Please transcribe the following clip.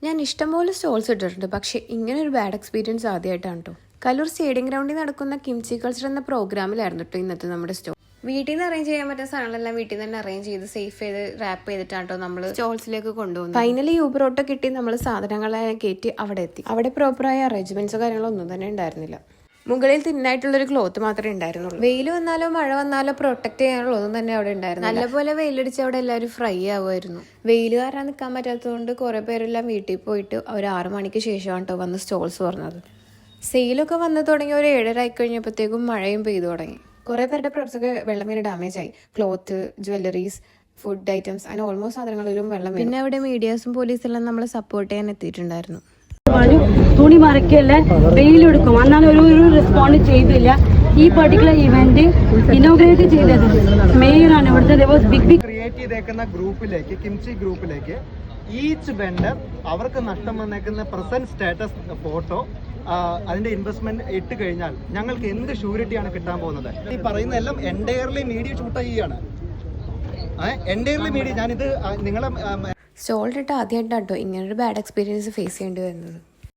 ഞാൻ ഇഷ്ടംപോലെ സ്റ്റോൾസ് ഇട്ടിട്ടുണ്ട്, പക്ഷേ ഇങ്ങനെ ഒരു ബാഡ് എക്സ്പീരിയൻസ് ആദ്യമായിട്ടാണ് കേട്ടോ. കലൂർ സ്റ്റേഡിയം ഗ്രൗണ്ടിൽ നടക്കുന്ന കിംചി കൾച്ചർ എന്ന പ്രോഗ്രാമിലായിരുന്നു കേട്ടോ ഇന്നത്തെ നമ്മുടെ സ്റ്റോൾ. വീട്ടിൽ നിന്ന് അറേഞ്ച് ചെയ്യാൻ പറ്റുന്ന സാധനങ്ങളെല്ലാം വീട്ടിൽ നിന്ന് തന്നെ അറേഞ്ച് ചെയ്ത് സേഫ് ചെയ്ത് റാപ്പ് ചെയ്തിട്ടാണ് കേട്ടോ നമ്മൾ സ്റ്റോൾസിലേക്ക് കൊണ്ടുപോകുന്നത്. ഫൈനലി യൂബർ ഓട്ടോ കിട്ടി നമ്മൾ സാധനങ്ങളെല്ലാം കയറ്റി അവിടെ എത്തി. അവിടെ പ്രോപ്പറായ അറേഞ്ച്മെന്റ്സോ കാര്യങ്ങളോ ഒന്നും തന്നെ ഉണ്ടായിരുന്നില്ല. മുകളിൽ തിന്നായിട്ടുള്ളൊരു ക്ലോത്ത് മാത്രമേ ഉണ്ടായിരുന്നുള്ളൂ. വെയിൽ വന്നാലോ മഴ വന്നാലോ പ്രൊട്ടക്ട് ചെയ്യാനുള്ളതൊന്നും തന്നെ അവിടെ ഉണ്ടായിരുന്നു. നല്ലപോലെ വെയിലടിച്ച് അവിടെ എല്ലാവരും ഫ്രൈ ആവുമായിരുന്നു. വെയിൽ കാരണം നിൽക്കാൻ പറ്റാത്തതുകൊണ്ട് കുറെ പേരെല്ലാം വീട്ടിൽ പോയിട്ട് ഒരു 6 മണിക്ക് ശേഷമാണ് കേട്ടോ വന്ന് സ്റ്റോൾസ് തുറന്നത്. സെയിലൊക്കെ വന്ന് തുടങ്ങി ഒരു 7:30 ആയി കഴിഞ്ഞപ്പോഴത്തേക്കും മഴയും പെയ്തു തുടങ്ങി. കുറെ പേരുടെ പ്രൊഡക്ട്സ് ഒക്കെ വെള്ളം വീണ് ഡാമേജ് ആയി. ക്ലോത്ത്, ജ്വല്ലറീസ്, ഫുഡ് ഐറ്റംസ്, അങ്ങനെ ഓൾമോസ്റ്റ് സാധനങ്ങളിലും വെള്ളം. പിന്നെ അവിടെ മീഡിയാസും പോലീസെല്ലാം നമ്മളെ സപ്പോർട്ട് ചെയ്യാൻ എത്തിയിട്ടുണ്ടായിരുന്നു. തുണി മറക്കല്ലേ വെയിലെടുക്കും, എന്നാലും ഒരു റെസ്പോണ്ട് ചെയ്തില്ല. ഈ പർട്ടിക്കുലർ ഇവന്റ് ഇനോഗ്രേറ്റ് ചെയ്തത് മേയറാണ് ഇവിടുത്തെ ക്രിയേറ്റ് ചെയ്തേക്കുന്ന ഗ്രൂപ്പിലേക്ക്, കിംചി ഗ്രൂപ്പിലേക്ക് ഈച്ച് വെണ്ടർ അവർക്ക് നഷ്ടം വന്നേക്കുന്ന പ്രസന്റ് സ്റ്റാറ്റസ് ഫോട്ടോ, അതിന്റെ ഇൻവെസ്റ്റ്മെന്റ് ഇട്ട് കഴിഞ്ഞാൽ ഞങ്ങൾക്ക് എന്ത് ഷൂരിറ്റിയാണ് കിട്ടാൻ പോകുന്നത്? ഈ പറയുന്നതെല്ലാം എൻറ്റയർലി മീഡിയ ഷൂട്ട് ചെയ്യുകയാണ്. Entirely media. ഞാനിത് നിങ്ങളെ സ്റ്റോളിലിട്ട് ആദ്യമായിട്ടാണ് കേട്ടോ ഇങ്ങനൊരു ബാഡ് എക്സ്പീരിയൻസ് ഫേസ് ചെയ്യേണ്ടി വരുന്നത്.